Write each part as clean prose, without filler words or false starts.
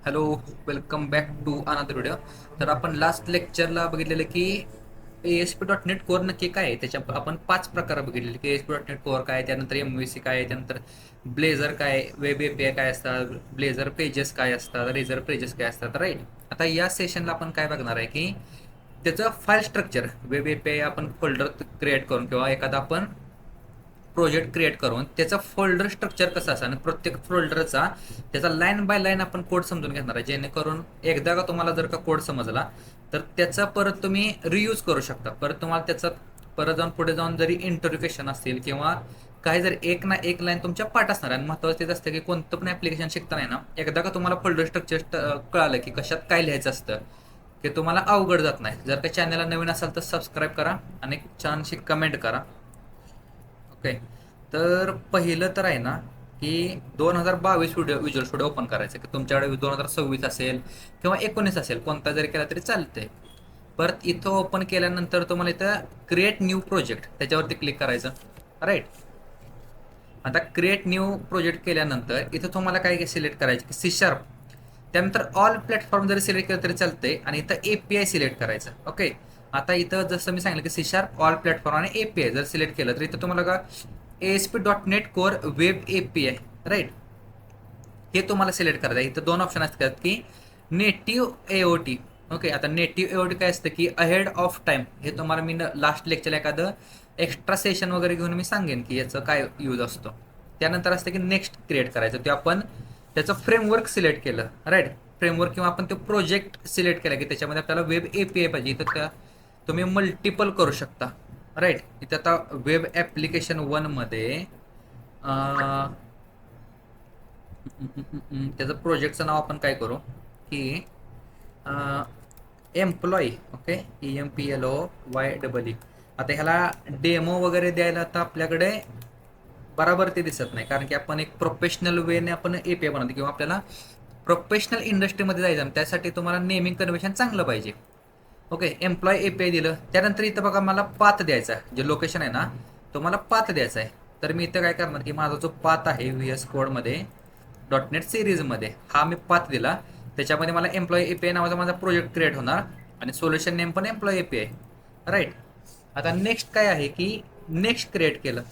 Hello, welcome back to another video. तर आपण last लेक्चरला बघितलेलं की ASP.NET कोर नक्की काय आहे. त्याच्या आपण 5 प्रकार बघितलेले की ASP.NET कोर काय, त्यानंतर MVC काय, त्यानंतर ब्लेझर काय, वेब API काय असतात, ब्लेझर पेजेस काय असतात, रेझर पेजेस काय असतात, राईट. आता या सेशनला आपण काय बघणार आहे की त्याचं फाईल स्ट्रक्चर, वेब API आपण फोल्डर क्रिएट करून किंवा एखादा आपण प्रोजेक्ट क्रिएट करून त्याचा फोल्डर स्ट्रक्चर कसं असं आणि प्रत्येक फोल्डरचा त्याचा लाईन बाय लाईन आपण कोड समजून घेणार आहे, जेणेकरून एकदा का तुम्हाला जर का कोड समजला तर त्याचा परत तुम्ही रियूज करू शकता. परत तुम्हाला त्याचा परत जाऊन पुढे जाऊन जरी इंटरप्रिटेशन असतील किंवा काही जर एक ना एक लाईन तुमच्या पाठ असणार आहे. आणि महत्त्वाचं तेच असतं की कोणतं पण ॲप्लिकेशन शिकताना ना एकदा का तुम्हाला फोल्डर स्ट्रक्चर कळालं की कशात काय लिहायचं असतं की तुम्हाला अवघड जात नाही. जर का चॅनलला नवीन असाल तर सबस्क्राईब करा आणि छानशी कमेंट करा. ओके. तर पहिलं तर आहे ना की 2022 विज्युअल स्टुडिओ ओपन करायचं की तुमच्याकडे 2026 असेल किंवा 19 असेल, कोणता जरी केला तरी चालतंय. परत इथं ओपन केल्यानंतर तुम्हाला इथं क्रिएट न्यू प्रोजेक्ट त्याच्यावरती क्लिक करायचं, राईट. आता क्रिएट न्यू प्रोजेक्ट केल्यानंतर इथं तुम्हाला काय सिलेक्ट करायचं की सी शार्प, त्यानंतर ऑल प्लॅटफॉर्म जरी सिलेक्ट केलं तरी चालतंय आणि इथं API सिलेक्ट करायचं. ओके. आता इथं जसं मी सांगितलं की सी शार्प, ऑल प्लॅटफॉर्म आणि API जर सिलेक्ट केलं तर इथं तुम्हाला का ASP.NET core web API, right, हे तुम्हाला सिलेक्ट करायचं आहे. इथं दोन ऑप्शन असतात की नेटिव्ह AOT. ओके. आता नेटिव्ह AOT काय असतं की अहेड ऑफ टाइम, हे तुम्हाला मी लास्ट लेक्चरला एखादं एक्स्ट्रा सेशन वगैरे घेऊन मी सांगेन की याचं काय यूज असतो. त्यानंतर असतं की नेक्स्ट क्रिएट करायचं, ते आपण त्याचं फ्रेमवर्क सिलेक्ट केलं, राईट. फ्रेमवर्क किंवा आपण तो प्रोजेक्ट सिलेक्ट केला की त्याच्यामध्ये आपल्याला वेब API पाहिजे. इथं त्या तुम्ही मल्टिपल करू शकता, राईट. इथं आता वेब ॲप्लिकेशन 1मध्ये त्याचं प्रोजेक्टचं नाव आपण काय करू की एम्प्लॉई. ओके. EMPLOY. आता ह्याला डेमो वगैरे द्यायला आता आपल्याकडे बराबर ते दिसत नाही, कारण की आपण एक प्रोफेशनल वेने आपण API बनवतो किंवा आपल्याला प्रोफेशनल इंडस्ट्रीमध्ये जायचं आणि त्यासाठी तुम्हाला नेमिंग कन्व्हेन्शन चांगलं पाहिजे. ओके. एम्प्लॉय API दिलं, त्यानंतर इथं बघा मला पाथ द्यायचा आहे, जे लोकेशन आहे ना तो मला पाथ द्यायचा आहे. तर मी इथं काय करणार की माझा जो पाथ आहे VS कोडमध्ये .NET सिरीजमध्ये हा मी पाथ दिला. त्याच्यामध्ये मला एम्प्लॉई API नावाचा माझा प्रोजेक्ट क्रिएट होणार आणि सोल्युशन नेम पण एम्प्लॉई API, राईट. आता नेक्स्ट काय आहे की नेक्स्ट क्रिएट केलं.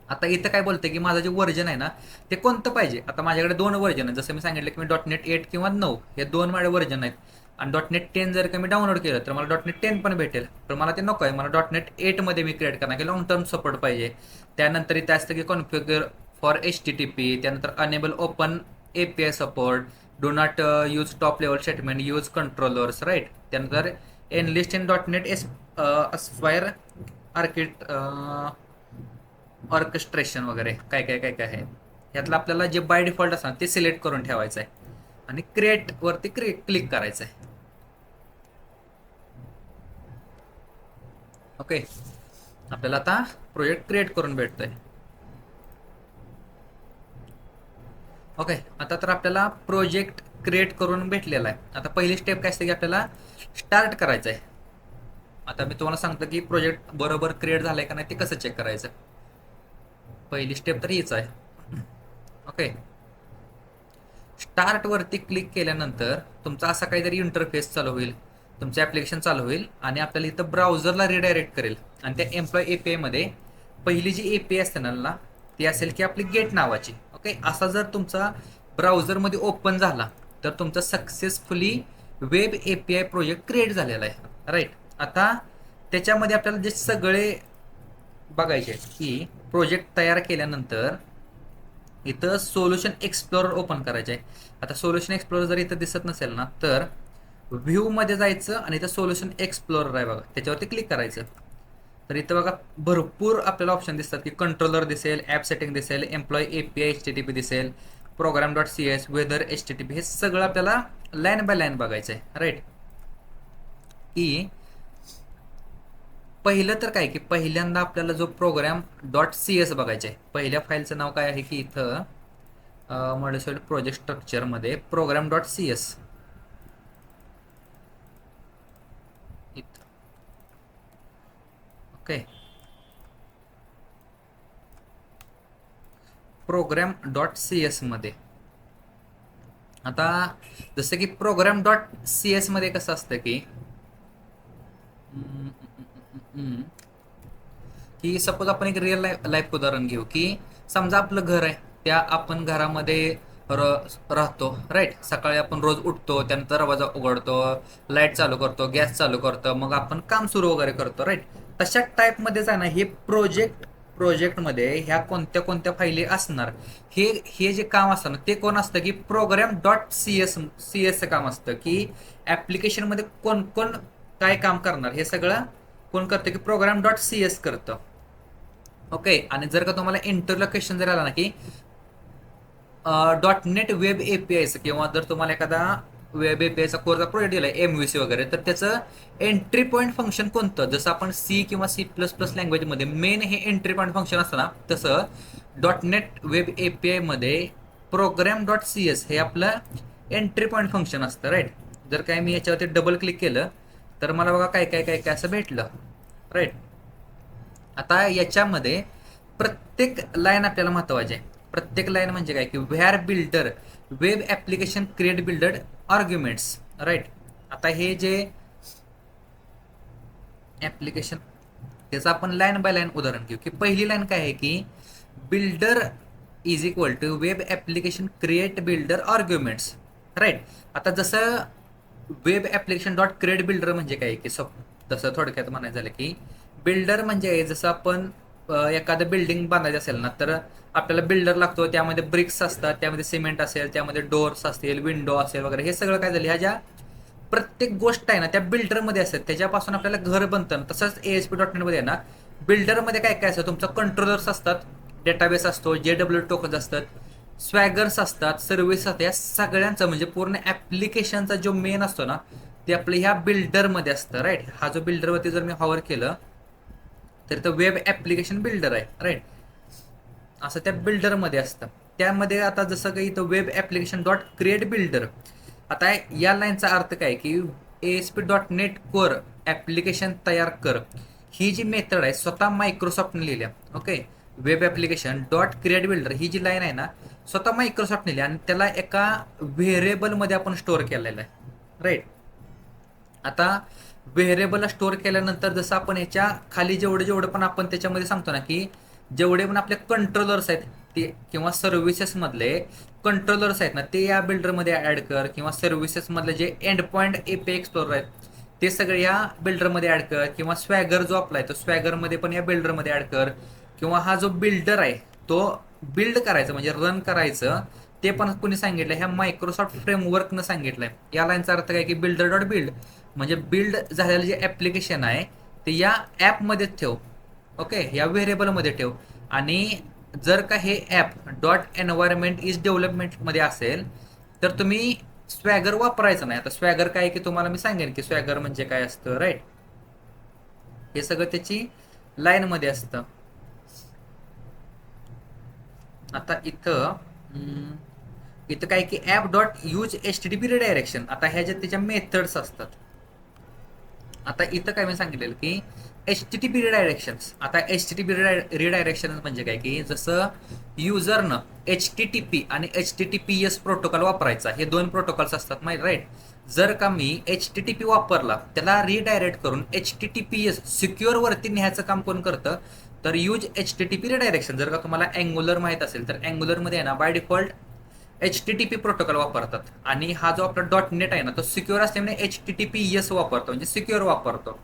आता इथं काय बोलते की माझं जे व्हर्जन आहे ना ते कोणतं पाहिजे. आता माझ्याकडे दोन व्हर्जन आहेत, जसं मी सांगितलं की मी .NET 8 किंवा 9 हे दोन माझे व्हर्जन आहेत. आणि .NET 10 जर का मी डाउनलोड केलं तर मला .NET 10 पण भेटेल, पण मला ते नको आहे. मला .NET 8 मध्ये मी क्रिएट करणार की लॉंग टर्म सपोर्ट पाहिजे. त्यानंतर इथे असतं की कॉन्फिगर फॉर HTTP, त्यानंतर enable open API support, do not use top level statement, use controllers, right. त्यानंतर एनलिस्ट इन .NET अस्पायर आर्किट ऑर्केस्ट्रेशन वगैरे काय काय काय काय आहे. यातलं आपल्याला जे बाय डिफॉल्ट असणार ते सिलेक्ट करून ठेवायचं आहे आणि क्रिएट वरती क्लिक करायचं आहे. ओके. आपल्याला आता प्रोजेक्ट क्रिएट करून भेटतोय. ओके. आता तर आपल्याला प्रोजेक्ट क्रिएट करून भेटलेला आहे. आता पहिली स्टेप काय असते की आपल्याला स्टार्ट करायचं आहे. आता मी तुम्हाला सांगतो की प्रोजेक्ट बरोबर क्रिएट झालाय का नाही ते कसं चेक करायचं. पहिली स्टेप तर हीच आहे. ओके. स्टार्ट वरती क्लिक केल्यानंतर तुमचा असा काहीतरी इंटरफेस चालू होईल, तुमचं ॲप्लिकेशन चालू होईल आणि आपल्याला इथं ब्राउझरला रिडायरेक्ट करेल. आणि त्या एम्प्लॉय API मध्ये पहिली जी API असते ना ती असेल की आपली गेट नावाची. ओके. असा जर तुमचा ब्राउझरमध्ये ओपन झाला तर तुमचा successfully web API project create झालेला आहे, राईट. आता त्याच्यामध्ये आपल्याला जे सगळे बघायचे की प्रोजेक्ट तयार केल्यानंतर इथं सोल्युशन एक्सप्लोरर ओपन करायचं आहे. आता सोल्युशन एक्सप्लोरर जर इथं दिसत नसेल ना तर व्ह्यूमध्ये जायचं आणि इथं सोल्युशन एक्सप्लोरर आहे बघा, त्याच्यावरती क्लिक करायचं. तर इथं बघा भरपूर आपल्याला ऑप्शन दिसतात की कंट्रोलर दिसेल, ॲप सेटिंग दिसेल, एम्प्लॉय API HTTP दिसेल, प्रोग्राम.CS, वेदर HTTP, हे सगळं आपल्याला लाईन बाय लाईन बघायचं आहे, राईट. की पहिलं तर काय की पहिल्यांदा आपल्याला जो प्रोग्राम.CS बघायचा आहे. पहिल्या फाईलचं नाव काय आहे की इथं मॉड्युल प्रोजेक्ट स्ट्रक्चरमध्ये प्रोग्राम.CS. ओके. प्रोग्राम.CS मध्ये आता जसं की प्रोग्राम डॉट सी एस मध्ये कसं असतं की की सपोज आपण एक रिअल लाईफ उदाहरण घेऊ की समजा आपलं घर आहे, त्या आपण घरामध्ये राहतो राईट. सकाळी आपण रोज उठतो, त्यानंतर दरवाजा उघडतो, लाईट चालू करतो, गॅस चालू करतो, मग आपण काम सुरू वगैरे करतो राईट. तशा टाईपमध्येच आहे ना हे प्रोजेक्टमध्ये ह्या कोणत्या कोणत्या फायली असणार, हे हे जे काम असतं ना ते कोण असतं की प्रोग्राम डॉट सी एसचं काम असतं की ऍप्लिकेशनमध्ये कोण कोण काय काम करणार हे सगळं कोण करतं की प्रोग्राम डॉट सी एस करतं. ओके. आणि जर का तुम्हाला इंटरव्ह्यू क्वेश्चन जर आला ना की डॉट नेट वेब एपीआयचं किंवा जर तुम्हाला एखादा वेब एपीआयचा कोर्सचा प्रोजेक्ट दिला एमव्हीसी वगैरे, तर त्याचं एंट्री पॉईंट फंक्शन कोणतं, जसं आपण सी किंवा सी प्लस प्लस लँग्वेजमध्ये मेन हे एंट्री पॉईंट फंक्शन असतं ना, तसं डॉट नेट वेब एपीआय मध्ये प्रोग्राम डॉट सी एस हे आपलं एंट्री पॉईंट फंक्शन असतं राईट. जर काय मी याच्यावरती डबल क्लिक केलं तर मला बघा काय काय काय काय असं भेटलं राईट. आता याच्यामध्ये प्रत्येक लाईन आपल्याला महत्वाची आहे. प्रत्येक लाईन म्हणजे काय की where builder web application create builder arguments right. आता हे जे ऍप्लिकेशन त्याचं आपण लाईन बाय लाईन उदाहरण घेऊ की पहिली लाईन काय आहे की builder is equal to web application create builder arguments right. आता जसं web application dot create builder म्हणजे काय की तसं थोडक्यात म्हणायचं झालं की बिल्डर म्हणजे जसं आपण एखादं बिल्डिंग बांधायचं असेल ना, तर आपल्याला बिल्डर लागतो, त्यामध्ये ब्रिक्स असतात, त्यामध्ये सिमेंट असेल, त्यामध्ये डोअर्स असतील, विंडो असेल वगैरे, हे सगळं काय झालं ह्या ज्या प्रत्येक गोष्ट आहे ना त्या बिल्डरमध्ये असतात, त्याच्यापासून आपल्याला घर बनतं. तसंच एएसपी डॉट नेटमध्ये आहे ना बिल्डरमध्ये काय काय असतं, तुमचं कंट्रोलर्स असतात, डेटाबेस असतो, जेडब्ल्यू टोकन्स असतात, स्वॅगर्स असतात, सर्व्हिस असतात, या सगळ्यांचं म्हणजे पूर्ण ऍप्लिकेशनचा जो मेन असतो ना ते आपल्या ह्या बिल्डरमध्ये असतं राईट. हा जो बिल्डरवरती जर मी हॉवर केलं तर तो वेब ऍप्लिकेशन बिल्डर आहे राईट. असं त्या बिल्डरमध्ये असतं. त्यामध्ये आता जसं काही इथं web application dot create builder, आता या लाईनचा अर्थ काय की ASP dot net core application तयार कर, ही जी मेथड आहे स्वतः मायक्रोसॉफ्टने लिहिल्या. Okay. Web application dot create builder ही जी लाईन आहे ना स्वतः मायक्रोसॉफ्टने लिहिली आणि त्याला एका व्हेरिएबलमध्ये आपण स्टोअर केलेला आहे राईट. आता व्हेरिएबलला स्टोअर केल्यानंतर जसं आपण ह्याच्या खाली जेवढे जेवढे पण आपण त्याच्यामध्ये सांगतो ना की जेवढे पण आपले कंट्रोलर्स आहेत ते किंवा सर्व्हिसेस मधले कंट्रोलर्स आहेत ना ते या बिल्डरमध्ये ऍड कर, किंवा सर्व्हिसेस मधले जे एंड पॉईंट एपीआय एक्सप्लोरर आहेत ते सगळे या बिल्डरमध्ये ऍड कर, किंवा स्वॅगर जो आपला आहे तो स्वॅगरमध्ये पण या बिल्डरमध्ये ऍड कर, किंवा हा जो बिल्डर आहे तो बिल्ड करायचं म्हणजे रन करायचं ते पण कुणी सांगितलं, ह्या मायक्रोसॉफ्ट फ्रेमवर्कनं सांगितलंय. या लाईनचा अर्थ काय की बिल्डर डॉट बिल्ड म्हणजे बिल्ड झालेलं जे ऍप्लिकेशन आहे ते या ॲपमध्येच ठेव. ओके. या व्हेरिएबलमध्ये ठेव. आणि जर का हे ॲप डॉट एन्व्हायरमेंट इज डेव्हलपमेंटमध्ये असेल तर तुम्ही स्वॅगर वापरायचं नाही. आता स्वॅगर काय की तुम्हाला मी सांगेन की स्वॅगर म्हणजे काय असतं राईट. हे सगळं त्याची लाईनमध्ये असतं. आता इथं काय की app dot use HTTP redirection, आता ह्या ज्या त्याच्या मेथड्स असतात. आता इथं काय मी सांगितलेलं की HTTP रिडायरेक्शन्स. आता HTTP रिडायरेक्शन म्हणजे काय की जसं युजरनं HTTP आणि HTTPS प्रोटोकॉल वापरायचा, हे दोन प्रोटोकॉल्स असतात माहिती राईट. जर का मी HTTP वापरला त्याला रिडायरेक्ट करून HTTPS सिक्युअर वरती न्यायचं काम कोण करतं तर यूज HTTP रिडायरेक्शन. जर का तुम्हाला अँग्युलर माहित असेल तर अँग्युलरमध्ये आहे ना बाय डिफॉल्ट HTTP प्रोटोकॉल वापरतात, आणि हा जो आपला डॉट नेट आहे ना तो सिक्युअर असल्यामुळे HTTPS वापरतो म्हणजे सिक्युअर वापरतो.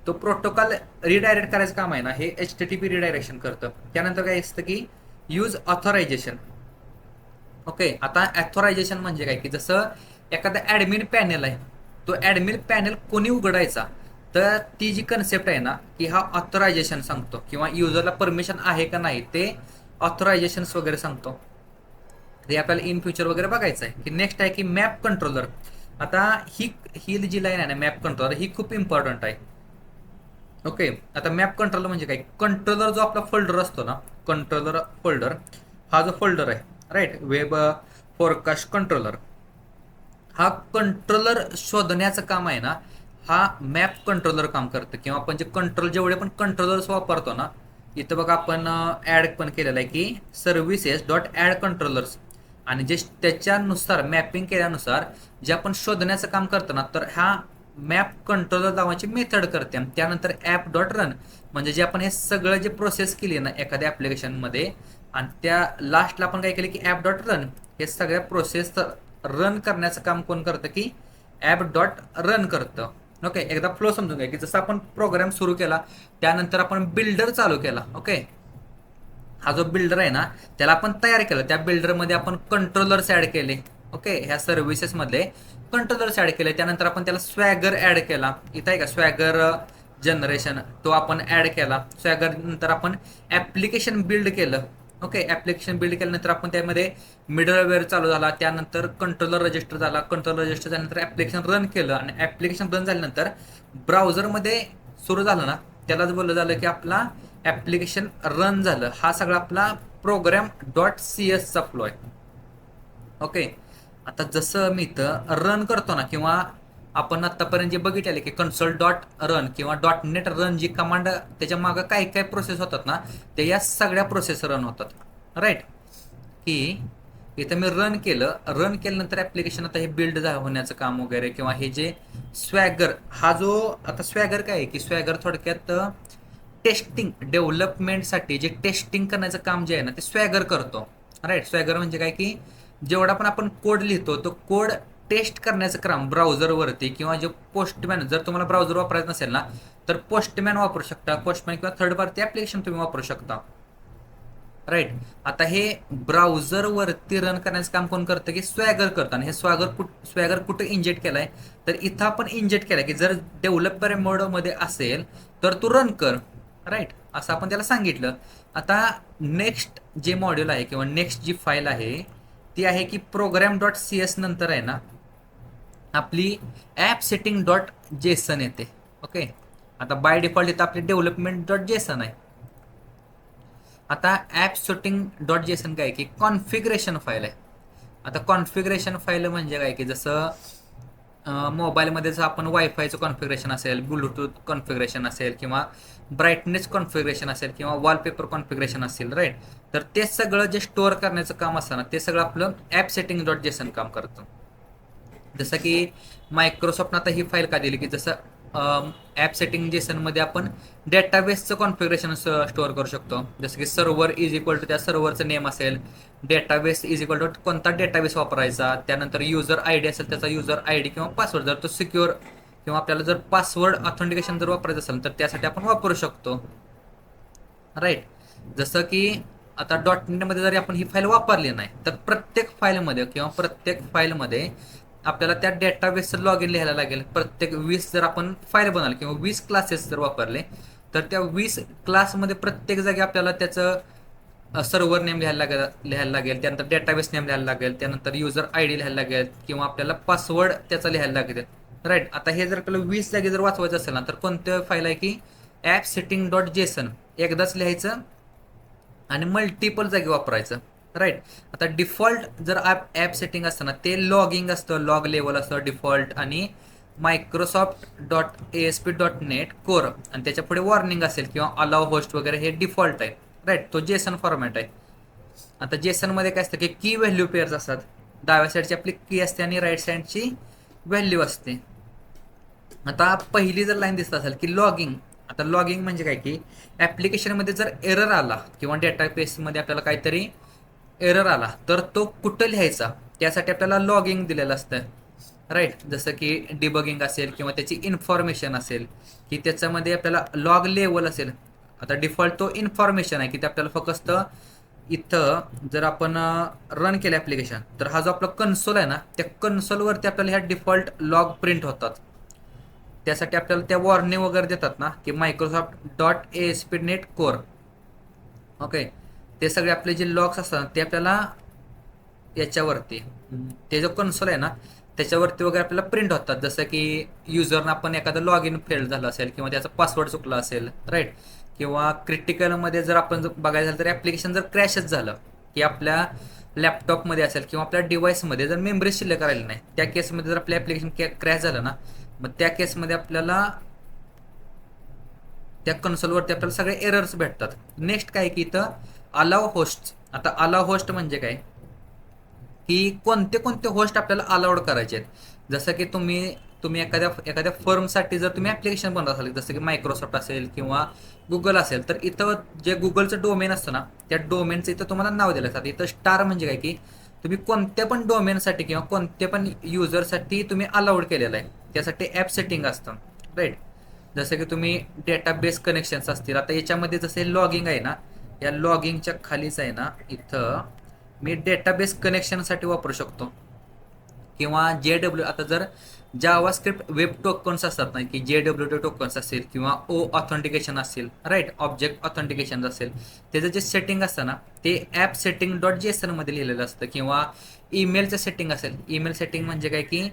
तो प्रोटोकॉल रिडायरेक्ट करायचं काम आहे ना हे HTTP रिडायरेक्शन करतं. त्यानंतर काय असतं की यूज ऑथरायझेशन. ओके. आता ऑथरायझेशन म्हणजे काय की जसं एखादा ऍडमिन पॅनेल आहे, तो ऍडमिन पॅनेल कोणी उघडायचा तर ती जी कन्सेप्ट आहे ना की हा ऑथरायझेशन सांगतो, किंवा युजरला परमिशन आहे का नाही ते ऑथरायझेशन वगैरे सांगतो. ते आपल्याला इन फ्युचर वगैरे बघायचं आहे. की नेक्स्ट आहे की मॅप कंट्रोलर. आता ही जी लाईन आहे ना मॅप कंट्रोलर ही खूप इम्पॉर्टंट आहे. ओके. आता मॅप कंट्रोलर म्हणजे काय, कंट्रोलर जो आपला फोल्डर असतो ना कंट्रोलर फोल्डर, हा जो फोल्डर आहे राईट वेब फोरकास्ट कंट्रोलर, हा कंट्रोलर शोधण्याचं काम आहे ना हा मॅप कंट्रोलर काम करतं. किंवा आपण जे कंट्रोल जेवढे पण कंट्रोलर्स वापरतो ना, इथं बघा आपण ऍड पण केलेलं आहे की सर्व्हिसेस डॉट ऍड कंट्रोलर्स. आणि जे त्याच्यानुसार मॅपिंग केल्यानुसार जे आपण शोधण्याचं काम करतो ना, तर हा मॅप कंट्रोलर नावाची मेथड करते. आणि त्यानंतर ॲप डॉट रन, म्हणजे जे आपण हे सगळं जे प्रोसेस केली ना एखाद्या ॲप्लिकेशनमध्ये, आणि त्या लास्टला आपण काय केलं की ॲप डॉट रन, हे सगळ्या प्रोसेस रन करण्याचं काम कोण करतं की ॲप डॉट रन करतं. ओके, एकदा फ्लो समजून घ्या की जसं आपण प्रोग्राम सुरू केला त्यानंतर आपण बिल्डर चालू केला. ओके, हा जो बिल्डर आहे ना त्याला आपण तयार केलं, त्या बिल्डरमध्ये आपण कंट्रोलर्स ऍड केले. ओके, ह्या सर्व्हिसेसमध्ये कंट्रोलर्स ऍड केले, त्यानंतर आपण त्याला स्वॅगर ऍड केला. इथं आहे का स्वॅगर जनरेशन, तो आपण ऍड केला. स्वॅगर नंतर आपण ऍप्लिकेशन बिल्ड केलं. ओके, ऍप्लिकेशन बिल्ड केल्यानंतर आपण त्यामध्ये मिडलवेअर चालू झाला, त्यानंतर कंट्रोलर रजिस्टर झाला. कंट्रोलर रजिस्टर झाल्यानंतर ऍप्लिकेशन रन केलं, आणि ऍप्लिकेशन रन झाल्यानंतर ब्राउझरमध्ये सुरू झालं ना, त्यालाच बोललं झालं की आपला ऍप्लिकेशन रन झालं. हा सगळा आपला प्रोग्राम डॉट सी एसचा फ्लो आहे. ओके, आता जसं मी इथं रन करतो ना, किंवा आपण आतापर्यंत जे बघितले की कन्सोल डॉट रन किंवा डॉट नेट रन, जी कमांड त्याच्या मागं काय काय प्रोसेस होतात ना, ते या सगळ्या प्रोसेस रन होतात. राईट, की इथं मी रन केलं, रन केल्यानंतर ऍप्लिकेशन आता हे बिल्ड होण्याचं काम वगैरे, किंवा हे जे स्वॅगर, हा जो आता स्वॅगर काय आहे की स्वॅगर थोडक्यात टेस्टिंग डेव्हलपमेंटसाठी जे टेस्टिंग करण्याचं काम जे आहे ना ते स्वॅगर करतो. राईट, स्वॅगर म्हणजे काय की जेवढा पण आपण कोड लिहितो तो कोड टेस्ट करण्याचं काम ब्राउझरवरती, किंवा जे पोस्टमॅन, जर तुम्हाला ब्राउझर वापरायचं नसेल ना तर पोस्टमॅन वापरू शकता. पोस्टमॅन किंवा थर्ड पार्टी ऍप्लिकेशन तुम्ही वापरू शकता. राईट, आता हे ब्राउझरवरती रन करण्याचं काम कोण करतं की स्वॅगर करतं. आणि हे स्वॅगर कुठे इंजेक्ट केलाय, तर इथं आपण इंजेक्ट केलाय की जर डेव्हलपर मोडमध्ये असेल तर तू रन कर. राईट, असं आपण त्याला सांगितलं. आता नेक्स्ट जे मॉड्यूल आहे किंवा नेक्स्ट जी फाईल आहे ती आहे की प्रोग्राम डॉट सी एस नंतर आहे ना आपली ॲप सेटिंग डॉट जेसन येते. ओके, आता बाय डिफॉल्ट इथं आपली डेव्हलपमेंट डॉट जेसन आहे. आता ॲप सेटिंग डॉट जेसन काय की कॉन्फिगरेशन फाईल आहे. आता कॉन्फिगरेशन फाईल म्हणजे काय की जसं मोबाईलमध्ये जर आपण वायफायचं कॉन्फिगरेशन असेल, ब्लूटूथ कॉन्फिगरेशन असेल, किंवा ब्राईटनेस कॉन्फिगरेशन असेल, किंवा वॉलपेपर कॉन्फिगरेशन असेल, राईट, तर ते सगळं जे स्टोअर करण्याचं काम असतं ना ते सगळं आपलं ॲप सेटिंग डॉट जेसन काम करतं. जसं की मायक्रोसॉफ्टनं आता ही फाईल का दिली की जसं ॲप सेटिंग जेसनमध्ये आपण डेटाबेसचं कॉन्फिगरेशन स्टोअर करू शकतो. जसं की सर्व्हर इज इक्वल टू त्या सर्व्हरचं नेम असेल, डेटाबेस इज इक्वल टू कोणता डेटाबेस वापरायचा, त्यानंतर युजर आय डी असेल त्याचा युजर आय डी किंवा पासवर्ड, जर तो सिक्युअर किंवा आपल्याला जर पासवर्ड ऑथेंटिकेशन जर वापरायचं असेल तर त्यासाठी आपण वापरू शकतो. राईट, जसं की आता डॉट नेटमध्ये जरी आपण ही फाईल वापरली नाही तर प्रत्येक फाईलमध्ये किंवा प्रत्येक फाईलमध्ये आपल्याला त्या डेटाबेसचं लॉग इन लिहायला लागेल. प्रत्येक 20 जर आपण फाईल बनवली किंवा 20 क्लासेस जर वापरले तर त्या 20 क्लासमध्ये प्रत्येक जागी आपल्याला त्याचं सर्व्हर नेम लिहायला लागेल, त्यानंतर डेटाबेस नेम लिहायला लागेल, त्यानंतर युजर आय डी लिहायला लागेल, किंवा आपल्याला पासवर्ड त्याचा लिहायला लागेल. राईट, आता हे जर आपल्याला 20 जागी जर वाचवायचं असेल ना तर कोणतं फाईल आहे की ॲप सेटिंग डॉट जेसन, एकदाच लिहायचं आणि मल्टिपल जागी वापरायचं. राईट, आता डिफॉल्ट जर ॲप सेटिंग असतं ना ते लॉगिंग असतं, लॉग लेवल असतं डिफॉल्ट, आणि Microsoft dot ASP dot net core, आणि त्याच्या पुढे वॉर्निंग असेल किंवा अलाव होस्ट वगैरे, हे डिफॉल्ट आहे. राईट, तो जेसन फॉर्मॅट आहे. आता जेसनमध्ये काय असतं की की व्हॅल्यू पेअर्स असतात. डाव्या साईडची आपली की असते आणि राईट साईडची व्हॅल्यू असते. आता पहिली जर लाईन दिसत असेल की लॉगिंग, आता लॉगिंग म्हणजे काय की ॲप्लिकेशनमध्ये जर एरर आला किंवा डेटाबेसमध्ये आपल्याला काहीतरी एरर आला तर तो कुठं लिहायचा, त्यासाठी आपल्याला लॉगिंग दिलेलं असतं. राईट, जसं की डिबगिंग असेल किंवा त्याची इन्फॉर्मेशन असेल की त्याच्यामध्ये आपल्याला लॉग लेवल असेल. आता डिफॉल्ट तो इन्फॉर्मेशन आहे की ते आपल्याला फक्त इथं जर आपण रन केलं ॲप्लिकेशन तर हा जो आपला कन्सोल आहे ना त्या कन्सोलवरती आपल्याला ह्या डिफॉल्ट लॉग प्रिंट होतात. त्यासाठी आपल्याला त्या वॉर्निंग वगैरे देतात ना की Microsoft dot ASP net core. Okay, ते सगळे आपले जे लॉग्स असतात ते आपल्याला याच्यावरती, ते जो कन्सोल आहे ना त्याच्यावरती वगैरे आपल्याला प्रिंट होतात. जसं की युजरनं आपण एखादं लॉग इन फेल झालं असेल किंवा त्याचा पासवर्ड चुकला असेल, राईट, किंवा क्रिटिकलमध्ये जर आपण बघायचं झालं तर ॲप्लिकेशन जर क्रॅशच झालं की आपल्या लॅपटॉपमध्ये असेल किंवा आपल्या डिव्हाइसमध्ये जर मेमरी शिल्लक राहिली नाही, त्या केसमध्ये जर आपलं ॲप्लिकेशन क्रॅश झालं ना, मग त्या केसमध्ये आपल्याला त्या कन्सोलवरती आपल्याला सगळे एरर्स भेटतात. नेक्स्ट काय की इथं अलाव होस्ट. आता अलाव होस्ट म्हणजे काय की कोणते कोणते होस्ट आपल्याला अलाउड करायचे आहेत. जसं की तुम्ही तुम्ही एखाद्या एखाद्या फर्मसाठी जर तुम्ही ॲप्लिकेशन बनवत असाल, जसं की मायक्रोसॉफ्ट असेल किंवा गुगल असेल, तर इथं जे गुगलचं डोमेन असतं ना, त्या डोमेनचं इथं तुम्हाला नाव दिलं असतं. इथं स्टार म्हणजे काय की तुम्ही कोणत्या पण डोमेनसाठी किंवा कोणत्या पण युजरसाठी तुम्ही अलाउड केलेलं आहे, त्यासाठी ॲप सेटिंग असतं, राईट. जसं की तुम्ही डेटाबेस कनेक्शन्स असतील, आता याच्यामध्ये जसे लॉगिंग आहे ना, या लॉगिंगच्या खालीच आहे ना, इथं मी डेटाबेस कनेक्शनसाठी वापरू शकतो. किंवा JW, आता जर जावा स्क्रिप्ट वेब टोकन्स असतात ना, की JWT टोकन्स असेल किंवा ओ ऑथेंटिकेशन असेल, राईट, ऑब्जेक्ट ऑथेंटिकेशन असेल, त्याचं जे सेटिंग असतं ना, ते ॲप सेटिंग डॉट JSON मध्ये लिहिलेलं असतं. किंवा ईमेलचं सेटिंग असेल, ईमेल सेटिंग म्हणजे काय की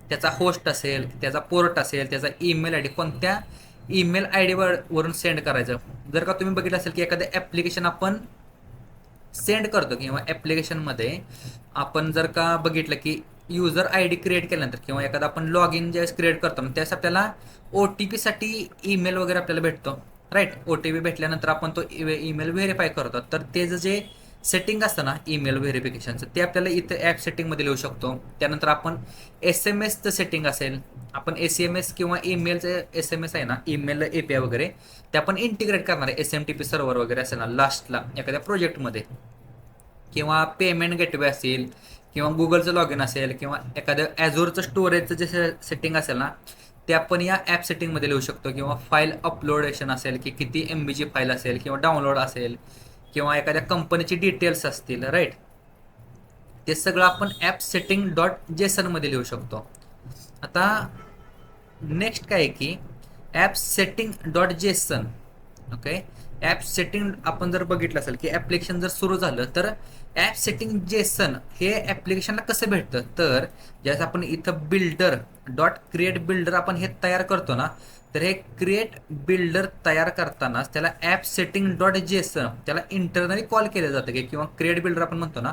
त्याचा होस्ट असेल, त्याचा पोर्ट असेल, त्याचा ईमेल आय डी, कोणत्या ईमेल आय डी वरून सेंड करायचं. जर का तुम्ही बघितलं असेल की एखादं ॲप्लिकेशन आपण सेंड करतो किंवा ॲप्लिकेशनमध्ये आपण जर का बघितलं की युजर आय डी क्रिएट केल्यानंतर किंवा एखादा आपण लॉग इन ज्यावेळेस क्रिएट करतो, त्यावेळेस आपल्याला ओ टी पीसाठी ईमेल वगैरे आपल्याला भेटतो, राईट. ओ टी पी भेटल्यानंतर आपण तो ईमेल व्हेरीफाय करतो. तर त्याचं जे सेटिंग असतं ना ईमेल व्हेरिफिकेशनचं, ते आपल्याला इथं ॲप सेटिंगमध्ये लिहू शकतो. त्यानंतर आपण SMS चं सेटिंग असेल, आपण SMS किंवा ईमेलचं SMS आहे ना, ईमेल API वगैरे, ते आपण इंटिग्रेट करणार आहे. SMTP सर्व्हर वगैरे असेल ना लास्टला एखाद्या प्रोजेक्टमध्ये, किंवा पेमेंट गेटवे असेल किंवा गुगलचं लॉग इन असेल किंवा एखादं ॲझोरचं स्टोरेजचं जे सेटिंग असेल ना, ते आपण या ॲप सेटिंगमध्ये लिहू शकतो. किंवा फाईल अपलोडेशन असेल, की किती MB ची फाईल असेल किंवा डाउनलोड असेल किंवा एखाद्या कंपनीची डिटेल्स असतील, राईट, ते सगळं आपण ॲप सेटिंग डॉट JSON मध्ये लिहू शकतो. आता नेक्स्ट काय आहे की app setting dot JSON. Okay, app setting आपण जर बघितलं असेल की ॲप्लिकेशन जर सुरू झालं तर ॲप सेटिंग JSON हे ॲप्लिकेशनला कसं भेटतं, तर ज्यावेळेस आपण इथं बिल्डर डॉट क्रिएट बिल्डर आपण हे तयार करतो ना, तर हे क्रिएट बिल्डर तयार करतानाच त्याला ॲप सेटिंग डॉट JSON त्याला इंटरनली कॉल केलं जातं की, किंवा क्रिएट बिल्डर आपण म्हणतो ना,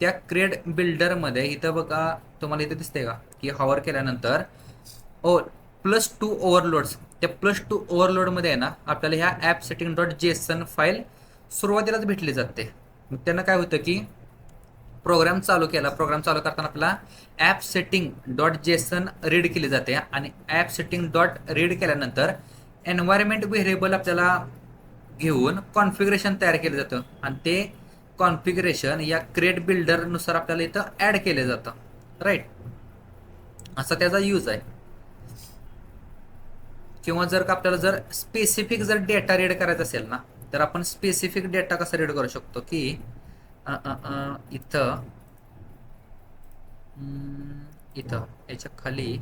त्या क्रिएट बिल्डरमध्ये इथं बघा तुम्हाला इथं दिसतंय का की हॉवर केल्यानंतर ओ +2 ओव्हरलोड्स, त्या +2 ओव्हरलोडमध्ये आहे ना आपल्याला ह्या app setting dot JSON file सुरुवातीलाच भेटली जाते. मग त्यांना काय होतं की प्रोग्राम चालू केला, प्रोग्राम चालू करताना आपला app setting dot JSON read केली जाते आणि ॲप सेटिंग डॉट रीड केल्यानंतर एन्व्हायरमेंट व्हेरिएबल आपल्याला घेऊन कॉन्फिगरेशन तयार केलं जातं आणि ते कॉन्फिगरेशन या क्रिएट बिल्डरनुसार आपल्याला इथं ॲड केलं जातं, राईट. असा त्याचा यूज आहे. किंवा जर का आपल्याला जर स्पेसिफिक जर डेटा रीड करायचा असेल ना, तर आपण स्पेसिफिक डेटा कसा रीड करू शकतो की इथं इथं याच्या खाली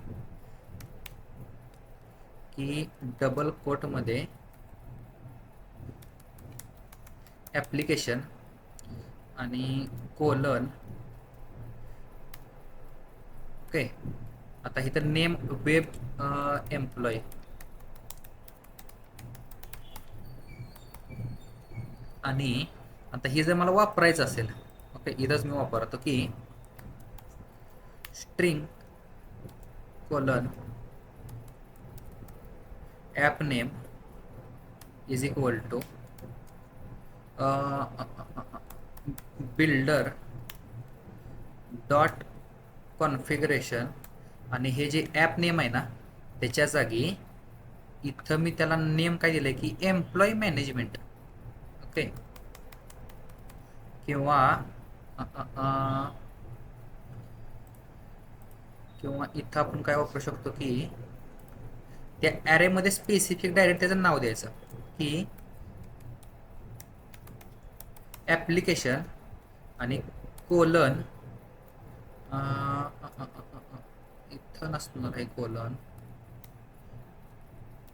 की डबल कोटमध्ये ॲप्लिकेशन आणि कोलन. ओके, आता इथं नेम वेब एम्प्लॉय आणि आता हे जर मला वापरायचं असेल, ओके, इथंच मी वापरतो की string colon app name is equal to builder dot configuration, आणि हे जे ॲप नेम आहे ना त्याच्या जागी इथं मी त्याला नेम काय दिलं की एम्प्लॉय मॅनेजमेंट. ओके, किंवा किंवा इथं आपण काय वापरू शकतो की त्या ॲरेमध्ये स्पेसिफिक डायरेक्ट त्याचं नाव द्यायचं की ॲप्लिकेशन आणि कोलन, इथं नसणार आहे कोलन,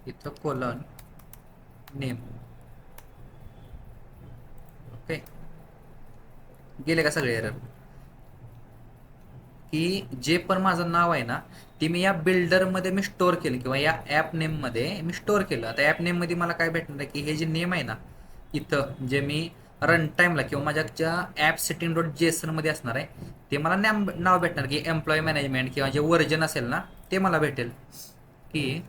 इथं कोलन नेम. ओके, गेले का सगळे एरर, की जे पण माझं नाव आहे ना ते मी या बिल्डरमध्ये मी स्टोअर केलं किंवा या ॲप नेममध्ये मी स्टोअर केलं. आता ॲप नेममध्ये मला काय भेटणार आहे की हे जे नेम आहे ना इथं जे मी रन टाईमला किंवा माझ्या ॲप सेटिंग डॉट JSON मध्ये असणार आहे, ते मला नाव भेटणार की एम्प्लॉय मॅनेजमेंट, किंवा जे व्हर्जन असेल ना ते मला भेटेल की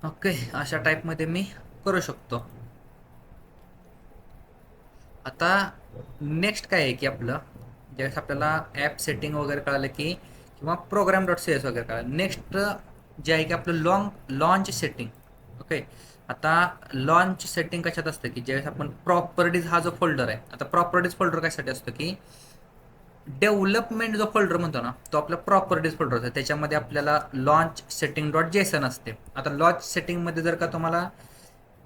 ओके, अशा टाईपमध्ये मी करू शकतो. आता नेक्स्ट काय आहे की आपलं ज्यावेळेस आपल्याला ॲप सेटिंग वगैरे कळालं की किंवा प्रोग्राम डॉट सी एस वगैरे कळालं, नेक्स्ट जे आहे की आपलं लॉन्च सेटिंग. ओके, आता लॉन्च सेटिंग कशात असतं की ज्यावेळेस आपण प्रॉपर्टीज हा जो फोल्डर आहे, आता प्रॉपर्टीज फोल्डर कशासाठी असतो की डेव्हलपमेंट जो फोल्डर म्हणतो ना तो आपला प्रॉपर्टीज फोल्डर असतो, त्याच्यामध्ये आपल्याला लॉन्च सेटिंग डॉट जेसन असते. आता लॉन्च सेटिंगमध्ये जर का तुम्हाला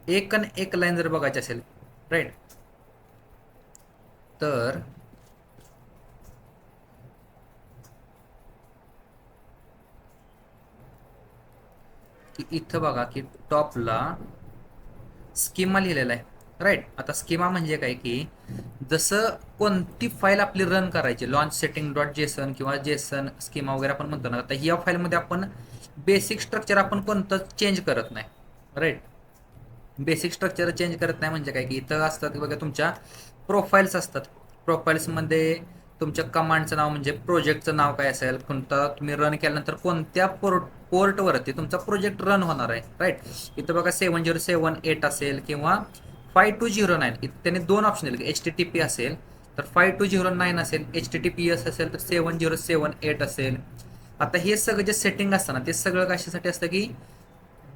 एक आणि एक लाईन जर बघायची असेल, राईट, तर की इथं बघा की टॉपला स्कीमा लिहिलेला आहे, राईट. आता स्कीमा म्हणजे काय की जसं कोणती फाईल आपली रन करायची, लॉन्च सेटिंग डॉट जेसन किंवा जेसन स्कीमा वगैरे आपण म्हणतो ना, आता या फाईलमध्ये आपण बेसिक स्ट्रक्चर आपण कोणतं चेंज करत नाही, राईट. बेसिक स्ट्रक्चर चेंज करत नाही म्हणजे काय की इथं असतात बघा तुमच्या प्रोफाईल्स असतात. प्रोफाईल्समध्ये तुमच्या कमांडचं नाव म्हणजे प्रोजेक्टचं नाव काय असेल, कोणता तुम्ही रन केल्यानंतर कोणत्या पोर्टवरती तुमचा प्रोजेक्ट रन होणार आहे, राईट. इथं बघा 7078 असेल किंवा 5209, इथं त्याने दोन ऑप्शन दिले, HTTP असेल तर 5209 असेल, HTTPS असेल तर 7078 असेल. आता हे सगळं जे सेटिंग असतं ना ते सगळं कशासाठी असतं की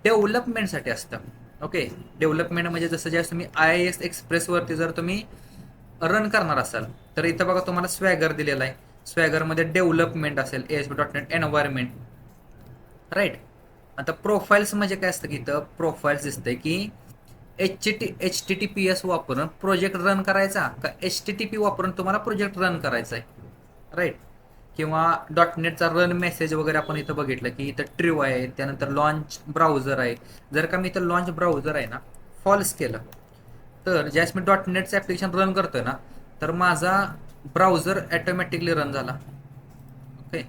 डेव्हलपमेंटसाठी असतं. ओके, डेव्हलपमेंट म्हणजे जसं ज्यावेळेस तुम्ही IIS एक्सप्रेसवरती जर तुम्ही रन करणार असाल तर इथं बघा तुम्हाला स्वॅगर दिलेला आहे, स्वॅगरमध्ये डेव्हलपमेंट असेल ASP.NET एन्व्हायरमेंट, राईट. आता प्रोफाईल्स म्हणजे काय असतं की इथं प्रोफाईल्स दिसतंय की HTTPS वापरून प्रोजेक्ट रन करायचा का HTTP वापरून तुम्हाला प्रोजेक्ट रन करायचा आहे, राईट. किंवा .NETचा रन मेसेज वगैरे आपण इथं बघितलं की इथं ट्रिव आहे, त्यानंतर लॉन्च ब्राउझर आहे. जर का मी इथं लॉन्च ब्राउझर आहे ना फॉल्स केलं तर ज्यावेळेस मी .NETचं ॲप्लिकेशन रन करतोय ना तर माझा ब्राउझर ॲटोमॅटिकली रन झाला. ओके,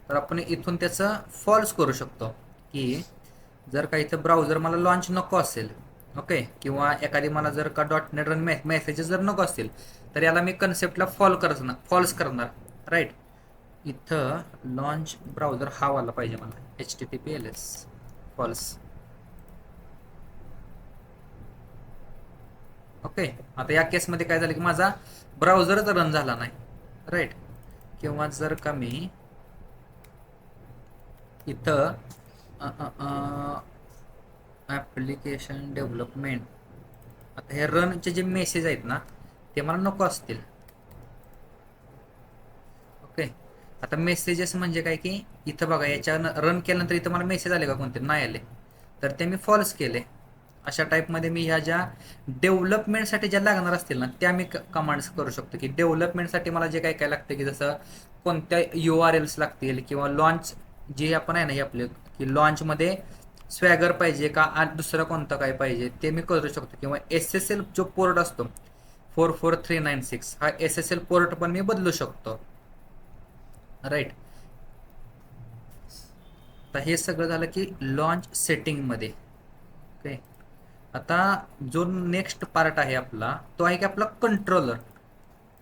तर आपण इथून त्याचं फॉल्स करू शकतो की जर का इथं ब्राउझर मला लॉन्च नको असेल, ओके, किंवा एखादी मला जर का .NET रन मेसेजेस जर नको असतील तर याला मी कन्सेप्टला फॉल्स करणार, राईट. इथं लॉन्च ब्राउझर हा वाला पाहिजे मला, HTTPS फॉल्स. ओके, आता या केसमध्ये काय झालं की माझा ब्राउझरच रन झाला नाही, राईट. किंवा जर का मी इथं ॲप्लिकेशन डेव्हलपमेंट, आता हे रनचे जे मेसेज आहेत ना ते मला नको असतील. ओके, आता मेसेजेस म्हणजे काय की इथं बघा याच्या रन केल्यानंतर इथं मला मेसेज आले का कोणते, नाही आले, तर ते मी फॉल्स केले. अशा टाईपमध्ये मी ह्या ज्या डेव्हलपमेंटसाठी ज्या लागणार असतील ना त्या मी कमांड्स करू शकतो की डेव्हलपमेंटसाठी मला जे काय काय लागतं की जसं कोणत्या URLs लागतील किंवा लॉन्च जे आपण आहे ना हे आपले की लॉन्चमध्ये स्वॅगर पाहिजे का दुसरं कोणतं काय पाहिजे ते मी करू शकतो. किंवा SSL जो पोर्ट असतो 44396 हा SSL पोर्ट पण मी बदलू शकतो, राईट. आता हे सगळं झालं की लॉन्च सेटिंगमध्ये. ओके, आता जो नेक्स्ट पार्ट आहे आपला तो आहे की आपला कंट्रोलर.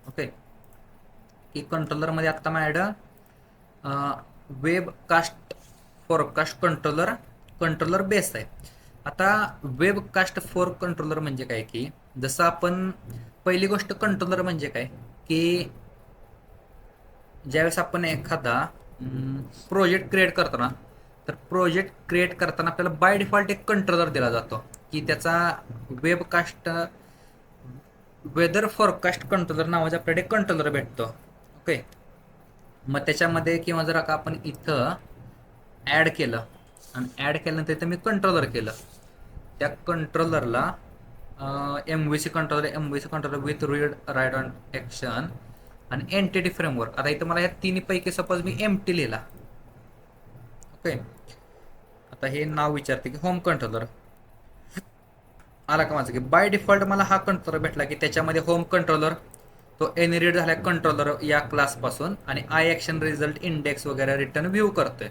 ओके, की कंट्रोलरमध्ये आता माझ्याकडं web cast forecast controller base आहे. आता वेब कास्ट फोर कंट्रोलर म्हणजे काय की जसं आपण पहिली गोष्ट कंट्रोलर म्हणजे काय की ज्यावेळेस आपण एखादा प्रोजेक्ट क्रिएट करतो ना तर प्रोजेक्ट क्रिएट करताना आपल्याला बाय डिफॉल्ट एक कंट्रोलर दिला जातो की त्याचा वेबकास्ट वेदर फॉरकास्ट कंट्रोलर नावाचा आपल्याकडे कंट्रोलर भेटतो. ओके, मग त्याच्यामध्ये किंवा जर का आपण इथं ॲड केलं आणि ॲड केल्यानंतर इथं मी कंट्रोलर केलं, त्या कंट्रोलरला MVC controller with read write on action आणि एंटिटी फ्रेमवर्क. आता इथं मला या तिन्हीपैकी सपोज मी एमटी लिहिला, ओके, आता हे नाव विचारते की होम कंट्रोलर आला का माझं की बाय डिफॉल्ट मला हा कंट्रोलर भेटला की त्याच्यामध्ये होम कंट्रोलर तो एनरिट झाला कंट्रोलर या क्लासपासून आणि आय ॲक्शन रिझल्ट इंडेक्स वगैरे रिटर्न व्ह्यू करतोय.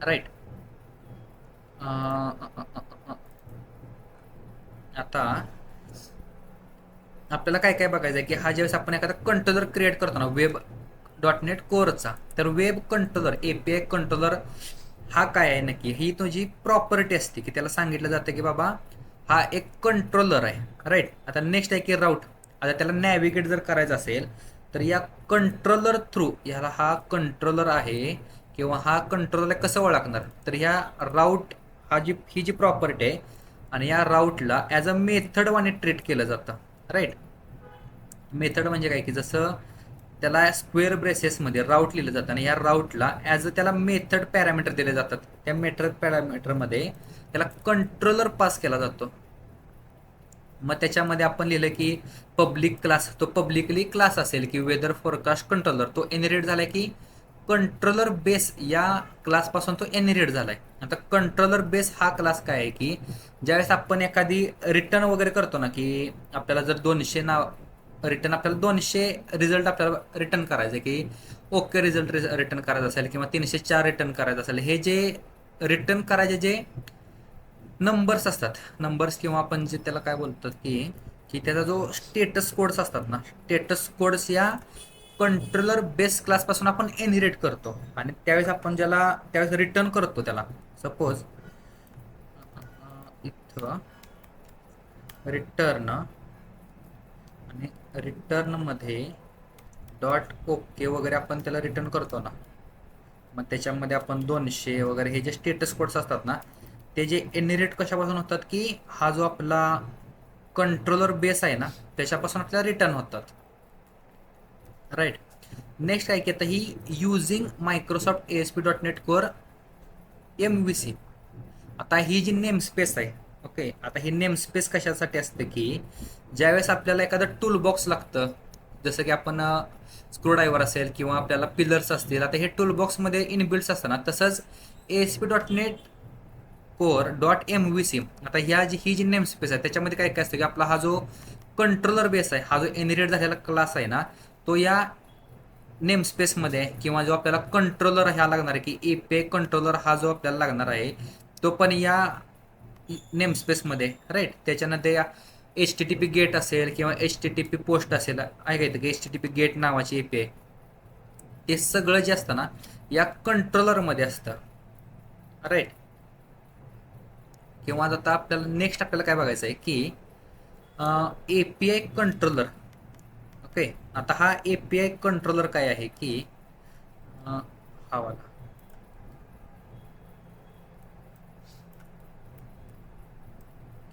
राईट. आता आपल्याला काय काय बघायचं आहे की हा ज्यावेळेस आपण एखादा कंट्रोलर क्रिएट करतो ना वेब डॉट नेट कोअरचा, तर वेब कंट्रोलर एपीआय कंट्रोलर हा काय आहे नक्की, ही तुझी प्रॉपर्टी असते की त्याला सांगितलं जातं की बाबा हा एक कंट्रोलर आहे. राईट. आता नेक्स्ट आहे की राऊट. आता त्याला नॅव्हिगेट जर करायचं असेल तर या कंट्रोलर थ्रू, ह्याला हा कंट्रोलर आहे किंवा हा कंट्रोलर कसं ओळखणार, तर ह्या राऊट ही जी प्रॉपर्टी आहे आणि या राऊटला ॲज अ मेथड वाने ट्रीट केलं जातं. राईट. मेथड म्हणजे काय की जसं त्याला स्क्वेअर ब्रेसेसमध्ये राऊट लिहिलं जातं आणि या राऊटला ॲज अ त्याला मेथड पॅरामीटर दिले जातात. त्या मेथड पॅरामीटरमध्ये त्याला कंट्रोलर पास केला जातो. मग त्याच्यामध्ये आपण लिहिलं की पब्लिक क्लास, तो पब्लिकली क्लास असेल की वेदर फोरकास्ट कंट्रोलर, तो इनहेरिट झालाय की कंट्रोलर बेस या क्लासपासून तो इनहेरिट झालाय. आता कंट्रोलर बेस हा क्लास काय आहे की ज्यावेळेस आपण एखादी रिटर्न वगैरे करतो ना की आपल्याला जर 200 नाव रिटर्न, आपल्याला 200 रिझल्ट आपल्याला रिटर्न करायचं की ओके रिझल्ट रिटर्न करायचं असेल किंवा 304 रिटर्न करायचं असेल, हे जे रिटर्न करायचे जे नंबर्स असतात, नंबर्स किंवा आपण जे त्याला काय बोलतात की की त्याचा जो स्टेटस कोड्स असतात ना, स्टेटस कोड्स या कंट्रोलर बेस क्लासपासून आपण इनहेरिट करतो आणि त्यावेळेस आपण ज्याला त्यावेळेस रिटर्न करतो त्याला सपोज इथं रिटर्न आणि रिटर्नमध्ये डॉट ओके वगैरे आपण त्याला रिटर्न करतो ना, मग त्याच्यामध्ये आपण 200 वगैरे हे जे स्टेटस कोड्स असतात ना, ते जे इनहेरिट कशापासून होतात की हा जो आपला कंट्रोलर बेस आहे ना त्याच्यापासून आपल्याला रिटर्न होतात. राईट. नेक्स्ट आहे की आता ही using Microsoft ASP.NET core MVC. आता ही जी नेम स्पेस आहे, ओके, आता ही नेम स्पेस कशासाठी असते की ज्यावेळेस आपल्याला एखादं टूल बॉक्स लागतं, जसं की आपण स्क्रू ड्रायव्हर असेल किंवा आपल्याला पिलर्स असतील, आता हे टूल बॉक्समध्ये इनबिल्ट्स असतात. तसंच ASP.NET कोअर डॉट MVC, आता ही जी नेम स्पेस आहे त्याच्यामध्ये काय काय असतं की आपला हा जो कंट्रोलर बेस आहे, हा जो इनहेरिट झालेला क्लास आहे ना, तो या नेम स्पेसमध्ये किंवा जो आपल्याला कंट्रोलर ह्या लागणार आहे की एपीआय कंट्रोलर हा जो आपल्याला लागणार आहे तो पण या नेम स्पेसमध्ये. राईट. त्याच्यानंतर HTTP गेट असेल किंवा HTTP पोस्ट असेल, ऐकायचं की HTTP गेट नावाची एपीआय, ते सगळं जे असतं ना या कंट्रोलरमध्ये असतं. राईट. किंवा आता आपल्याला नेक्स्ट आपल्याला काय बघायचं आहे की एपीआय कंट्रोलर. ओके. आता हा एपीआय कंट्रोलर काय आहे की हा वाला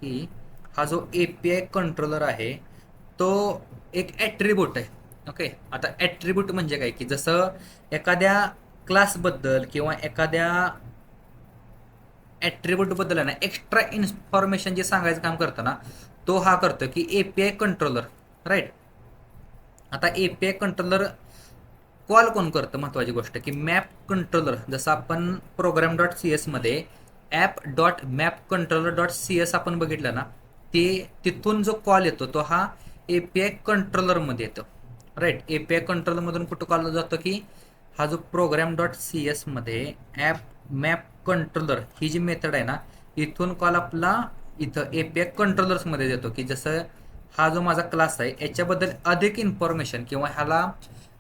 की हा जो एपीआय कंट्रोलर आहे तो एक ॲट्रिब्यूट आहे. ओके. आता ॲट्रिब्यूट म्हणजे काय की जसं एखाद्या क्लासबद्दल किंवा एखाद्या ॲट्रिब्यूटबद्दल आहे ना एक्स्ट्रा इन्फॉर्मेशन जे सांगायचं काम करतं ना, तो हा करतो की एपीआय कंट्रोलर. राईट. आता एपीआय कंट्रोलर कॉल कोण करतं, महत्त्वाची गोष्ट की मॅप कंट्रोलर. जसं आपण प्रोग्राम डॉट सी एसमध्ये app dot map controller dot C S आपण बघितलं ना, ते तिथून जो कॉल येतो तो हा एपीआय कंट्रोलरमध्ये येतो. राईट. एपीआय कंट्रोलरमधून कुठं कॉल जातो की हा जो प्रोग्राम डॉट सी एसमध्ये ॲप मॅप कंट्रोलर ही जी मेथड आहे ना, इथून कॉल आपला इथं एपीआय कंट्रोलर्समध्ये देतो की जसं हा जो माझा क्लास आहे याच्याबद्दल अधिक इन्फॉर्मेशन किंवा ह्याला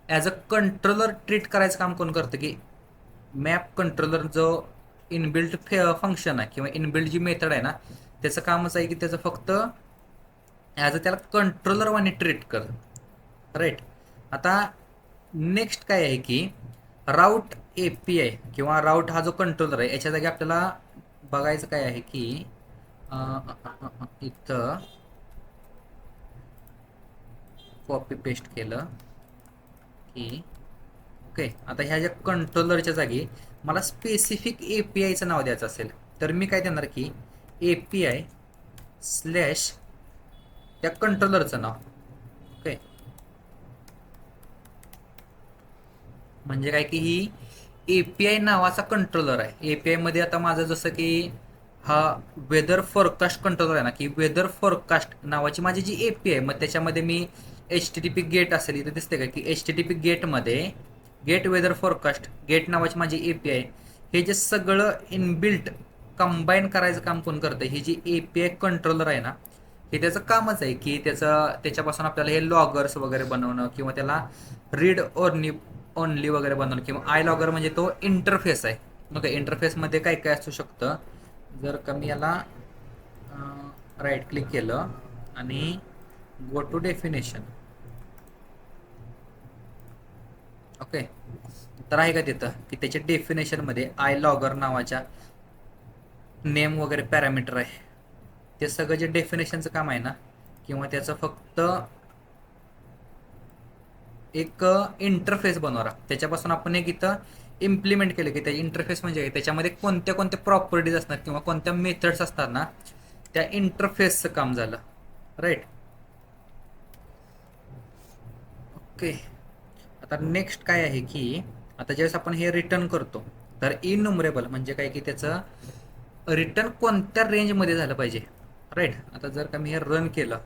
ॲज अ कंट्रोलर ट्रीट करायचं काम कोण करतं की मॅप कंट्रोलर जो इनबिल्ट फंक्शन आहे किंवा इनबिल्ट जी मेथड आहे ना, त्याचं कामच आहे की त्याचं फक्त ॲज अ त्याला कंट्रोलरवाने ट्रीट कर. राईट. आता नेक्स्ट काय आहे की राऊट एपीआय किंवा राऊट हा जो कंट्रोलर आहे याच्या जागी आपल्याला बघायचं काय आहे की इथं कॉपी पेस्ट केलं की ओके. आता ह्या ज्या कंट्रोलरच्या जागी मला स्पेसिफिक एपीआयचं नाव द्यायचं असेल तर मी काय देणार की एपीआय स्लॅश त्या कंट्रोलरचं नाव. ओके. म्हणजे काय की ही एपीआय नावाचा कंट्रोलर आहे. एपीआय मध्ये आता माझं जसं की हा वेदर फोरकास्ट कंट्रोलर आहे ना, की वेदर फोरकास्ट नावाची माझी जी एपीआय, मग त्याच्यामध्ये मी HTTP गेट असेल, इथे दिसते का की HTTP गेटमध्ये गेट वेदर फोरकास्ट गेट नावाची माझी API, हे जे सगळं इनबिल्ट कंबाईन करायचं काम कोण करतं, ही जी API कंट्रोलर आहे ना, हे त्याचं कामच आहे की त्याच्यापासून आपल्याला हे लॉगर्स वगैरे बनवणं किंवा त्याला रीड ओनली वगैरे बनवणं, किंवा आय लॉगर म्हणजे तो इंटरफेस आहे. ओके, इंटरफेसमध्ये काय काय असू शकतं. जर का मी याला राईट क्लिक केलं आणि गो टू डेफिनेशन, ओके, तर आहे का तिथं की त्याच्या डेफिनेशनमध्ये आय लॉगर नावाच्या नेम वगैरे पॅरामीटर आहे. ते सगळं जे डेफिनेशनचं काम आहे ना, किंवा त्याचं फक्त एक इंटरफेस बनवला, त्याच्यापासून आपण एक इथं इम्प्लिमेंट केलं की त्याची इंटरफेस म्हणजे त्याच्यामध्ये कोणत्या कोणत्या प्रॉपर्टीज असतात किंवा कोणत्या मेथड्स असतात ना, त्या इंटरफेसचं काम झालं. राईट. ओके, आता नेक्स्ट काय आहे की आता ज्यावेळेस आपण हे रिटर्न करतो, तर इननुमरेबल म्हणजे काय की त्याचं रिटर्न कोणत्या रेंजमध्ये झालं पाहिजे. राईट. आता जर का मी हे रन केलं,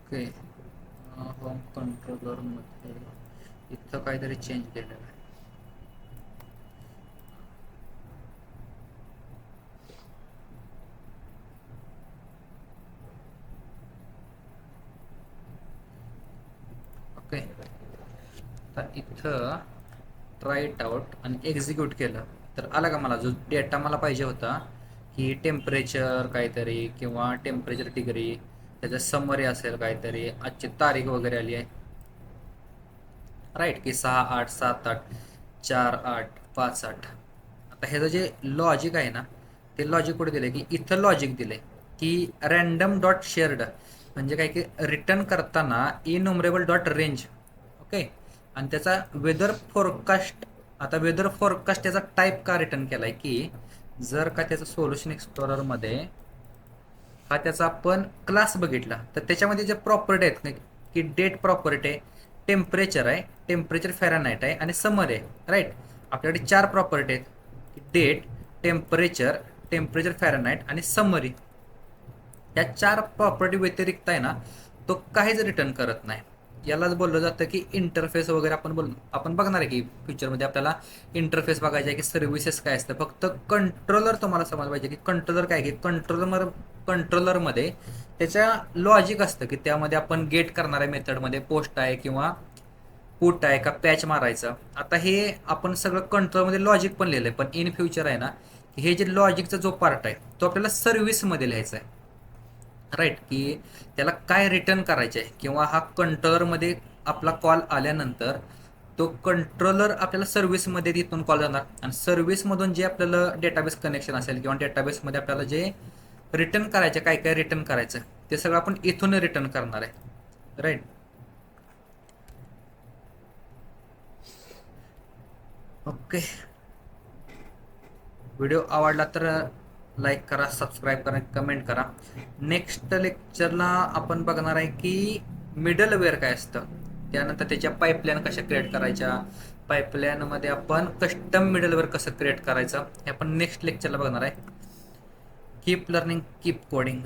ओके, होम कंट्रोलरमध्ये इथं काहीतरी चेंज केलेलं आहे. ओके, तर इथं ट्राय इट आउट आणि एक्झिक्यूट केलं तर आला का मला जो डेटा मला पाहिजे होता की टेम्परेचर काहीतरी किंवा टेम्परेचर डिग्री, त्याचं समरी असेल काहीतरी, आजची तारीख वगैरे आली आहे. राईट, की 6/8, 7/8, 4/8, 5/8. आता ह्याचं जे लॉजिक आहे ना, ते लॉजिक कुठे दिलं की इथं लॉजिक दिलंय की रँडम डॉट शेअर्ड, म्हणजे काय की रिटर्न करताना इननुमरेबल डॉट रेंज. ओके, आणि त्याचा वेदर फोरकास्ट, आता वेदर फोरकास्ट त्याचा टाईप का रिटर्न केलाय की जर का त्याचं सोल्युशन एक्सप्लोररमध्ये हा त्याचा आपण क्लास बघितला तर त्याच्यामध्ये जे प्रॉपर्टी आहेत की डेट प्रॉपर्टी आहे, टेम्परेचर आहे, टेम्परेचर फॅरनहाइट आहे आणि समर आहे. राईट, आपल्याकडे 4 प्रॉपर्टी आहेत की डेट, टेम्परेचर, टेम्परेचर फॅरनहाइट आणि समरी. या 4 प्रॉपर्टी व्यतिरिक्त आहे ना, तो काहीच रिटर्न करत नाही. यालाच बोललं जातं की इंटरफेस वगैरे आपण बघणार आहे की फ्युचरमध्ये आपल्याला इंटरफेस बघायचा आहे की सर्व्हिसेस काय असतं. फक्त कंट्रोलर तुम्हाला समज पाहिजे की कंट्रोलर काय, की कंट्रोलरमध्ये त्याच्या लॉजिक असतं की त्यामध्ये आपण गेट करणाऱ्या मेथडमध्ये पोस्ट आहे किंवा पुट आहे का पॅच मारायचं. आता हे आपण सगळं कंट्रोलमध्ये लॉजिक पण लिहिलंय, पण इन फ्युचर आहे ना, हे जे लॉजिकचा जो पार्ट आहे तो आपल्याला सर्व्हिसमध्ये लिहायचा आहे. राईट, की त्याला काय रिटर्न करायचे आहे किंवा हा कंट्रोलरमध्ये आपला कॉल आल्यानंतर तो कंट्रोलर आपल्याला सर्व्हिसमध्ये तिथून कॉल जाणार आणि सर्व्हिसमधून जे आपल्याला डेटाबेस कनेक्शन असेल किंवा डेटाबेसमध्ये आपल्याला जे रिटर्न करायचे, काय काय रिटर्न करायचं, ते सगळं आपण इथून रिटर्न करणार आहे. राईट. ओके, व्हिडिओ आवडला तर लाईक करा, सबस्क्राईब करा, कमेंट करा. नेक्स्ट लेक्चरला आपण बघणार आहे की मिडलवेअर काय असतं, त्यानंतर त्याच्या पाईपलाईन कशा क्रिएट करायच्या, पाईपलाईनमध्ये आपण कस्टम मिडलवेअर कसं क्रिएट करायचं, हे आपण नेक्स्ट लेक्चरला बघणार आहे. Keep learning, keep coding.